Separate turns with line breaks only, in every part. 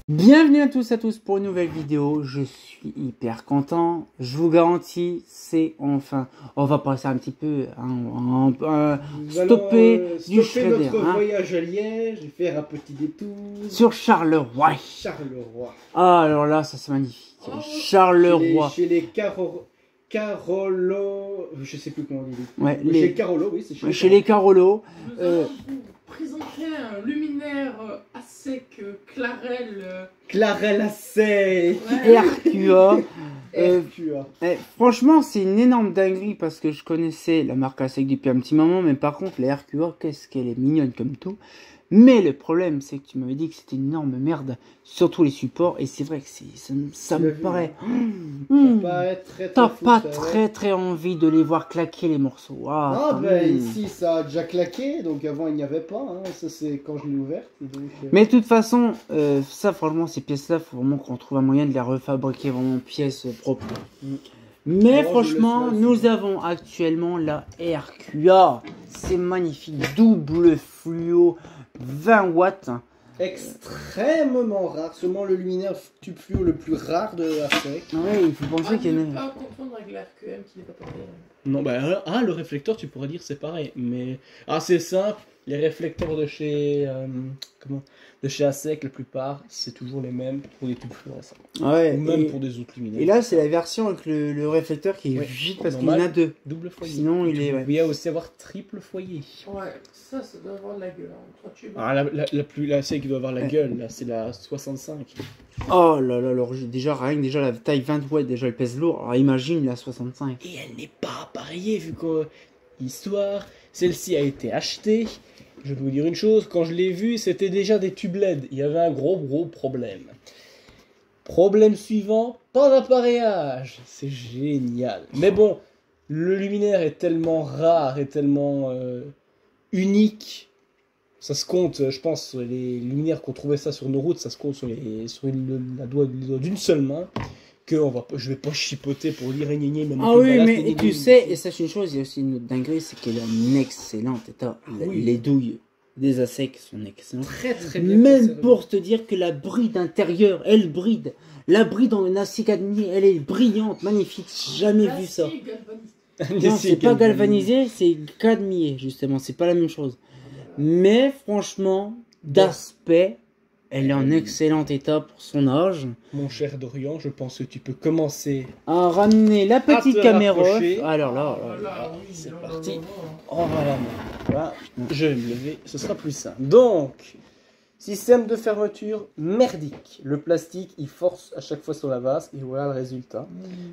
Bienvenue à tous pour une nouvelle vidéo. Je suis hyper content. Je vous garantis, c'est enfin. On va passer un petit peu, stopper du shredder.
Notre voyage à Liège et faire un petit détour
sur Charleroi.
Charleroi.
Ah, alors là, ça c'est magnifique. Charleroi.
Chez les Carolo. Je sais plus comment on dit.
Ouais,
chez les Carolo, oui, c'est
chez les Carolo.
Nous allons vous présenter un luminaire à sec Clarel
à sec.
RQA.
RQA.
Franchement, c'est une énorme dinguerie parce que je connaissais la marque à sec depuis un petit moment, mais par contre, la RQA, qu'est-ce qu'elle est mignonne comme tout. Mais le problème, c'est que tu m'avais dit que c'était une énorme merde sur tous les supports, et c'est vrai que ça me paraît. T'as pas très envie de les voir claquer les morceaux.
Ici ça a déjà claqué, donc avant il n'y avait pas. Hein. Ça c'est quand je l'ai ouverte.
Mais de toute façon, ça franchement, ces pièces-là, faut vraiment qu'on trouve un moyen de les refabriquer vraiment en pièces propres. Mais franchement, nous avons actuellement la RQA. C'est magnifique, double fluo. 20 watts.
Extrêmement rare, seulement le luminaire tube fluo le plus rare de la sec.
Oui, il faut penser qu'il y a une...
pas confondre avec la RQM qui n'est pas pareil.
Non, le réflecteur, tu pourrais dire c'est pareil, mais c'est simple. Les réflecteurs de chez de chez ASEC, la plupart, c'est toujours les mêmes pour des tubes fluorescents.
Ouais,
ou même pour des autres luminaires.
Et là, c'est la version avec le réflecteur qui est vide parce qu'il y en a deux.
Double foyer.
Sinon, il est.
Il y a aussi avoir triple foyer.
Ouais, ça doit avoir de la gueule.
La ASEC qui doit avoir la gueule, là, c'est la 65.
Oh là là, alors déjà la taille 20 watts, déjà elle pèse lourd. Alors imagine la 65.
Et elle n'est pas appareillée vu que histoire, celle-ci a été achetée. Je peux vous dire une chose, quand je l'ai vue, c'était déjà des tubes LED. Il y avait un gros problème. Problème suivant, pas d'appareillage. C'est génial. Mais bon, le luminaire est tellement rare et tellement unique. Ça se compte, je pense, les luminaires qu'on trouvait ça sur nos routes, ça se compte sur les doigts d'une seule main. Je vais pas chipoter pour lire et gnaigner.
Mais tu sais, et sache une chose, il y a aussi une autre dinguerie, c'est qu'elle est en excellent état. Les douilles des ASEC sont excellentes.
Très bien.
Même pour te dire que la bride intérieure, elle bride. La bride en acier cadmier, elle est brillante, magnifique. Jamais vu ça. Non, c'est pas galvanisé, c'est cadmier, justement. C'est pas la même chose. Mais franchement, d'aspect, elle est en excellent état pour son âge.
Mon cher Dorian, je pense que tu peux commencer
à ramener la petite caméra. Alors là,
c'est parti. On va la mettre là. Je vais me lever, ce sera plus simple. Donc, système de fermeture merdique. Le plastique, il force à chaque fois sur la vasque et voilà le résultat.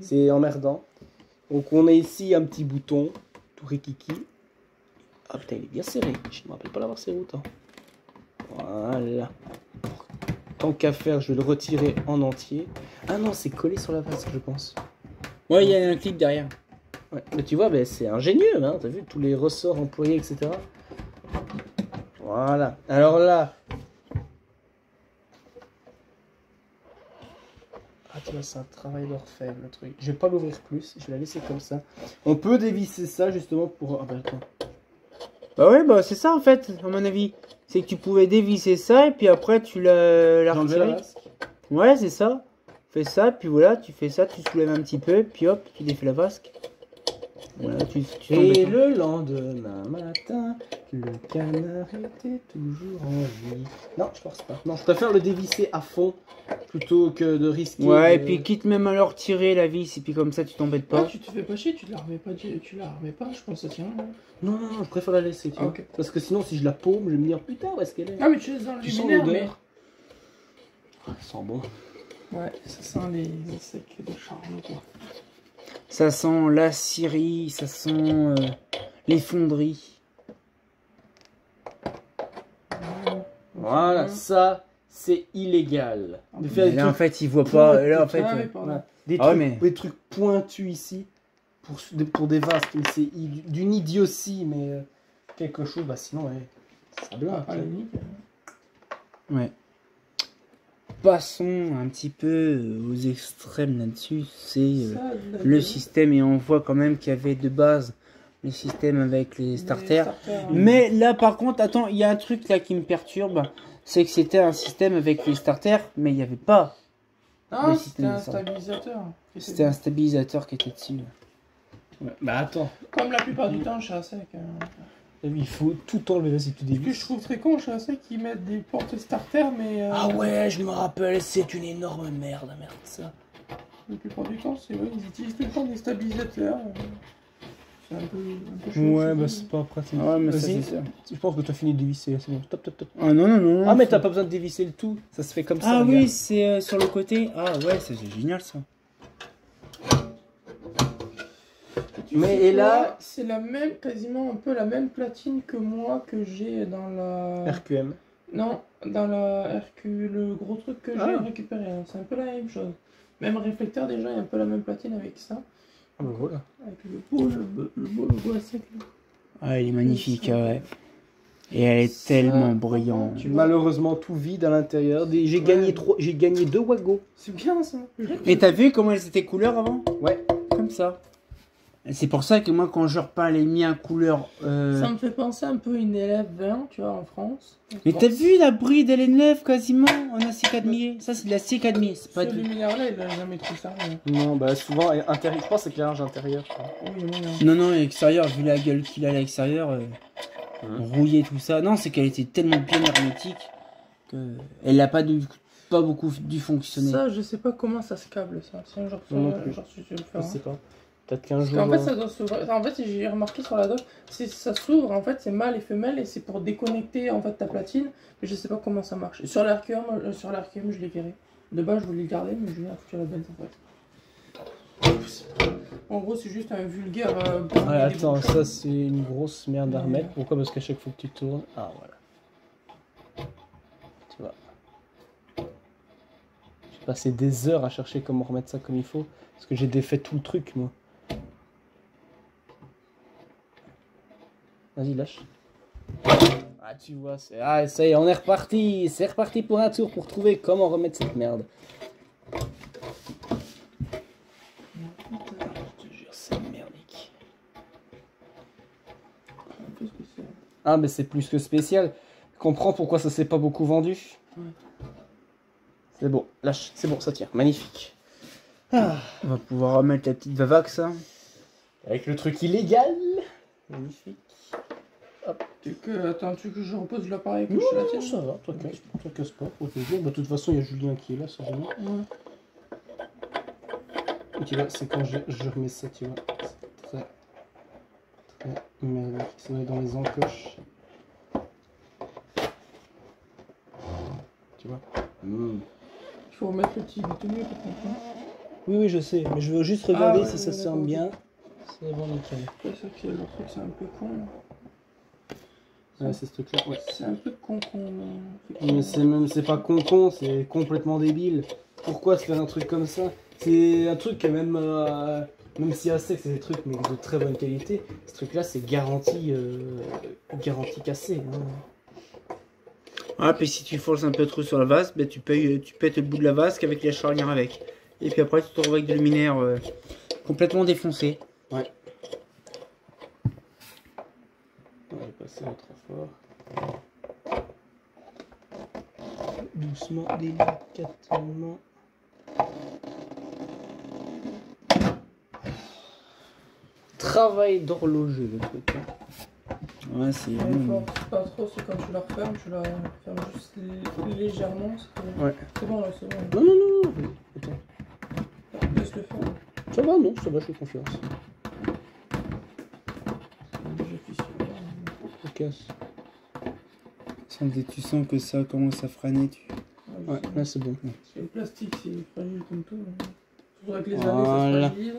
C'est emmerdant. Donc, on a ici un petit bouton, tout rikiki. Ah putain, il est bien serré. Je ne me rappelle pas l'avoir serré autant. Voilà. Tant qu'à faire, je vais le retirer en entier. Ah non, c'est collé sur la vasque, je pense.
Ouais, il y a un clip derrière.
Ouais, mais tu vois, c'est ingénieux, hein. T'as vu tous les ressorts employés, etc. Voilà. Alors là. Ah, tu vois, c'est un travail d'orfèvre, le truc. Je vais pas l'ouvrir plus, je vais la laisser comme ça. On peut dévisser ça, justement, pour... Ah bah attends.
Bah c'est ça, en fait, à mon avis. C'est que tu pouvais dévisser ça, et puis après, tu l'as retiré. Ouais, c'est ça. Fais ça, puis voilà, tu fais ça, tu soulèves un petit peu, puis hop, tu défais la vasque. Voilà,
et le lendemain matin, le canard était toujours en vie. Non, je pense pas. Non, je préfère le dévisser à fond plutôt que de risquer.
Ouais, et puis quitte même à le retirer la vis, et puis comme ça tu t'embêtes pas.
Ah, tu te fais pas chier, tu la remets pas, je pense que ça tient.
Non, je préfère la laisser, tu vois.
Okay.
Parce que sinon, si je la paume, je vais me dire putain, où est-ce qu'elle est?
Ah, mais tu laisses dans le luminaire, mais...
Ça sent bon.
Ouais, ça sent les secs de charme, quoi.
Ça sent la scierie, ça sent les fonderies.
Voilà, ça, c'est illégal.
Là, en fait, il voit pas. Là, en fait,
des trucs pointus ici pour des vases. C'est d'une idiotie, mais quelque chose, sinon, ça bloque.
Ouais. Passons un petit peu aux extrêmes là-dessus. C'est le système, et on voit quand même qu'il y avait de base le système avec les starters. Mais là, par contre, attends, il y a un truc là qui me perturbe. c'est que c'était un système avec les starters, mais il n'y avait pas.
Ah,
Le
c'était
système
un
de sortie.
stabilisateur.
C'était un stabilisateur qui était dessus.
Ouais. Bah attends,
Comme la plupart du temps chez ASEC.
il faut tout enlever, vas-y, tu
Ce que
dévis.
je trouve très con chez ASEC, qu'ils mettent des portes starter, mais.
Ah ouais, je me rappelle, c'est une énorme merde, ça.
La plupart du temps, c'est vrai, ils utilisent tout le temps des stabilisateurs. C'est un peu chaud.
Ouais,
je
bah
sais
c'est pas pratique.
Ah, mais ça,
Vas-y,
c'est sûr.
je pense que tu as fini de dévisser, c'est bon, top, top, top.
Ah non, non, non.
Ah mais t'as pas besoin de dévisser le tout, ça se fait comme ça.
Ah
regarde.
oui, c'est sur le côté. Ah ouais, ça c'est génial ça.
Tu
Mais
sais
et là-
quoi, c'est la même, quasiment un peu la même platine que moi que j'ai dans la.
RQM.
Non, dans la RQ, le gros truc que j'ai
Ah.
récupéré. Hein. C'est un peu la même chose. Même réflecteur, déjà, il y a un peu la même platine avec ça.
Ah bah voilà.
Avec le beau logo à sec. Là.
Ah, il est magnifique, ouais. Et elle est tellement brillante.
Tu vois.
Malheureusement tout vide à l'intérieur. J'ai gagné j'ai gagné 2 Wago.
C'est bien ça.
Et t'as vu comment elles étaient couleurs avant?
Ouais.
Comme ça. Et c'est pour ça que moi, quand je repeins les miens couleur.
Ça me fait penser un peu à une élève 20, tu vois, en France.
Mais t'as vu la bride, elle est neuve quasiment en acadmier. Ça, c'est de la acadmier, c'est pas
Ce
du.
luminaire-là, il a jamais trop servi.
Non, bah souvent intérieur, je pense que c'est éclairage intérieur. quoi.
Oui, mais non.
Non, non, l'extérieur, vu la gueule qu'il a à l'extérieur, rouillé tout ça. Non, c'est qu'elle était tellement bien hermétique que elle n'a pas beaucoup dû fonctionner.
Ça, je sais pas comment ça se câble, ça. C'est un genre
Non plus.
genre si tu le
Je
faire.
sais pas. Peut-être qu'un
Parce
jour.
qu'en fait, ça doit s'ouvrir. En fait, j'ai remarqué sur la doc, si ça s'ouvre, en fait, c'est mâle et femelle et c'est pour déconnecter en fait ta platine. Mais je sais pas comment ça marche. Sur l'RQM, je l'ai viré. De base, je voulais le garder, mais je viens foutre la bête en fait. En gros, c'est juste un vulgaire.
Ouais, attends, ça c'est une grosse merde à remettre. Pourquoi? Parce qu'à chaque fois que tu tournes. Ah voilà. Tu vois. J'ai passé des heures à chercher comment remettre ça comme il faut. Parce que j'ai défait tout le truc moi. Vas-y, lâche. Ah, tu vois, ah, ça y est, on est reparti. C'est reparti pour un tour pour trouver comment remettre cette merde. Je te jure, c'est merdique. Ah, mais c'est plus que spécial. Je comprends pourquoi ça s'est pas beaucoup vendu.
Ouais.
C'est bon, lâche, c'est bon, ça tient. Magnifique. Ah.
On va pouvoir remettre la petite Vavax, ça.
Avec le truc illégal. Magnifique.
Attends, tu veux que je repose l'appareil que
Non,
je la
non,
tienne
ça va, toi casse pas. Faut te dire. Bah, de toute façon, il y a Julien qui est là, c'est bon.
Ouais.
Et tu vois, c'est quand je remets ça, tu vois. C'est très merdique. Ça va être dans les encoches. Tu vois.
Il faut remettre le petit boutonnier pour comprendre.
Oui, oui, je sais, mais je veux juste regarder
ouais,
si ça
ouais,
se
d'accord,
ferme
ok.
bien. C'est bon, nickel.
C'est ça qui est le truc, c'est un peu con.
Ouais, c'est ce truc-là, ouais.
C'est un peu con.
Mais c'est pas con, c'est complètement débile. Pourquoi se faire un truc comme ça? C'est un truc que même si assez que c'est des trucs mais de très bonne qualité, ce truc-là c'est garanti cassé. Hein.
Ah, puis si tu forces un peu trop sur la vasque, ben, tu pètes le bout de la vasque avec la charnière avec. Et puis après, tu te retrouves avec du luminaire complètement défoncé.
Ouais. On va passer trop fort. Doucement, délicatement. Travail d'horloger le truc. Hein.
Ouais, c'est.
Il faut pas trop, c'est quand tu la refermes, tu la fermes juste légèrement.
Ouais.
C'est bon là, c'est bon.
Non. Attends.
Laisse le faire.
Ça va, non, ça va, je fais confiance. Ça casse.
Tu sens que ça commence à freiner.
Ouais, là c'est bon.
Le plastique, c'est fragile comme tout. Il faudrait que les années
Voilà.
ça se fragilise.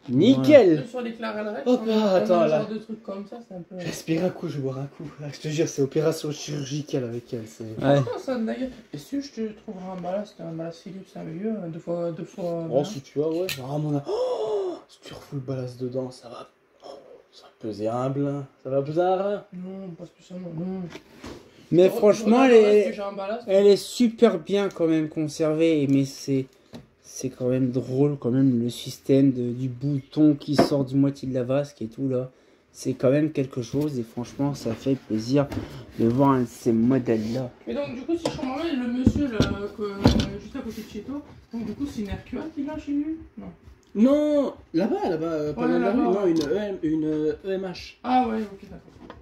Nickel.
Même sur les clarelles,
Hop, attends,
un
là.
genre de truc comme ça, c'est un peu.
Respire un coup, je vais boire un coup. Ah, je te jure, c'est opération chirurgicale avec elle. C'est...
Ouais.
Ah, ça d'ailleurs. Et si je te trouverai un ballast Philips, c'est un vieux, deux fois.
Oh, si tu as, ouais. Ah, mon oh, si tu refous le ballast dedans, ça va. Oh, ça va peser un blin. Ça va peser un rein.
Non, pas spécialement. Non.
Mais
Je
franchement,
regarde le reste que j'ai un ballast.
elle est super bien quand même conservée. Mais c'est quand même drôle, quand même, le système du bouton qui sort du moitié de la vasque et tout là. c'est quand même quelque chose et franchement ça fait plaisir de voir un de ces modèles-là.
Mais donc, du coup, si je comprends bien, le monsieur là, juste à côté de chez toi, donc du coup, c'est une RQA qu'il a chez lui? Non.
Non, là-bas, pas loin de la rue,
là-bas,
non,
ouais.
une EMH.
Ah ouais, ok, d'accord.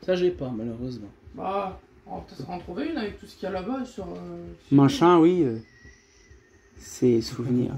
Ça, j'ai pas, malheureusement.
Bah, on va peut-être en trouver une avec tout ce qu'il y a là-bas sur.
Machin, oui, c'est souvenir.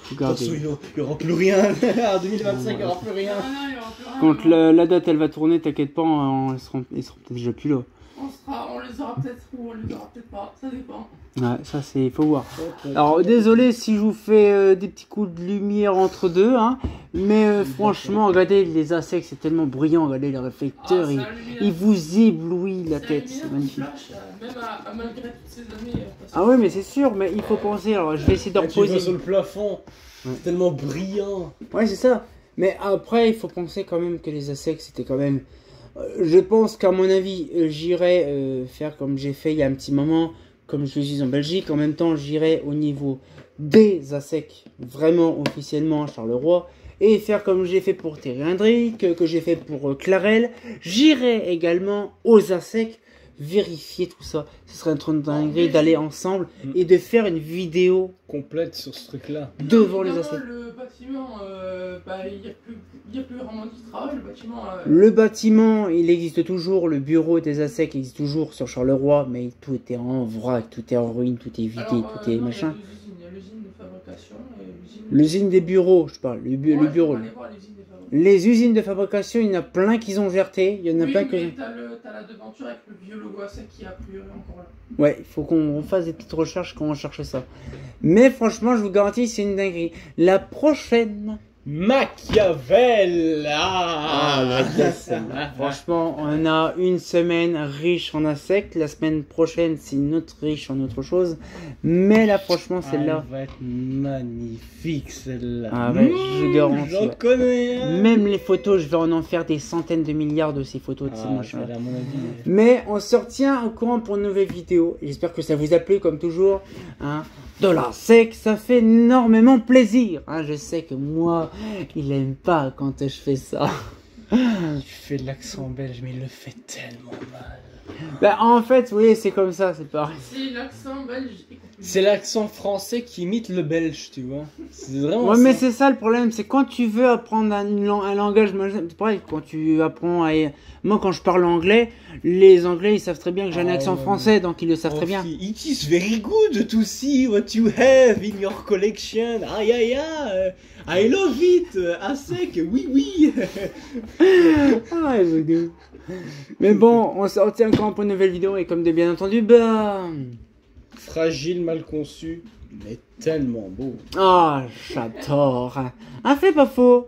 Regardez.
Il n'y aura plus rien. En 2025, il n'y aura plus rien.
Ah non, il y aura plus rien.
Quand la date elle va tourner, t'inquiète pas, ils seront peut-être déjà plus là.
On les aura peut-être ou on les aura peut-être pas, ça dépend.
Ouais, ça c'est, faut voir. Alors désolé si je vous fais des petits coups de lumière entre deux, hein, mais franchement, regardez les ASEC, c'est tellement brillant, regardez les réflecteurs, il vous éblouit la tête, c'est magnifique.
Même malgré toutes ces années.
Ah oui, mais c'est sûr, mais il faut penser, alors je vais essayer de
Tu vois
reposer.
sur le plafond,
Ouais.
c'est tellement brillant.
Ouais, c'est ça. Mais après, il faut penser quand même que les ASEC, c'était quand même... je pense qu'à mon avis, j'irai faire comme j'ai fait il y a un petit moment, comme je le dis en Belgique. En même temps, j'irai au niveau des ASEC, vraiment officiellement à Charleroi, et faire comme j'ai fait pour Thierry Hendrick, que j'ai fait pour Clarel. J'irai également aux ASEC, vérifier tout ça. Ce serait un truc dingue d'aller ensemble et de faire une vidéo
Complète sur ce truc-là.
devant les ASEC.
Le bâtiment, il n'y a plus vraiment du travail, le bâtiment.
Le bâtiment, il existe toujours, le bureau des ASEC existe toujours sur Charleroi, mais tout était en vrac, tout est en ruine, tout est vidé, tout est machin.
Il y a l'usine de fabrication et l'usine.
L'usine des bureaux, je parle, le bureau.
Aller voir l'usine des fabrications.
Les usines de fabrication, il y en a plein qui ont verté, il y en a
Oui,
plein
mais
que...
t'as la devanture avec le vieux logo ASEC qui est a priori encore là.
Ouais, il faut qu'on fasse des petites recherches quand on cherche ça. Mais franchement, je vous garantis, c'est une dinguerie. La prochaine...
Machiavel.
Franchement, on a une semaine riche en ASEC. La semaine prochaine, c'est une autre riche en autre chose. Mais là, franchement, celle-là...
Elle va être magnifique, celle-là.
Ah ouais, je garantis.
J'en
Ouais.
connais un.
Même les photos, je vais en faire des centaines de milliards de ces photos de ces machins.
À mon avis.
Mais on se retient au courant pour une nouvelle vidéo. J'espère que ça vous a plu comme toujours. Hein. De la sec, ça fait énormément plaisir. Hein. Je sais que moi, il aime pas quand je fais ça.
Tu fais de l'accent belge, mais il le fait tellement mal.
Ben, en fait, oui, c'est comme ça, c'est pareil.
C'est l'accent belge.
C'est l'accent français qui imite le belge, tu vois. C'est vraiment
Ouais,
ça.
mais c'est ça le problème, c'est quand tu veux apprendre un langage, c'est pareil, quand tu apprends à... Moi, quand je parle anglais, les Anglais, ils savent très bien que j'ai un accent français, donc ils le savent très bien.
It is very good to see what you have in your collection. Aïe aïe aïe. I love it. ASEC, oui oui.
Ah, ouais, mais bon, on se retient encore pour une nouvelle vidéo, et comme de bien entendu, bah...
Fragile, mal conçu, mais tellement beau.
Ah, j'adore. Un fait pas faux.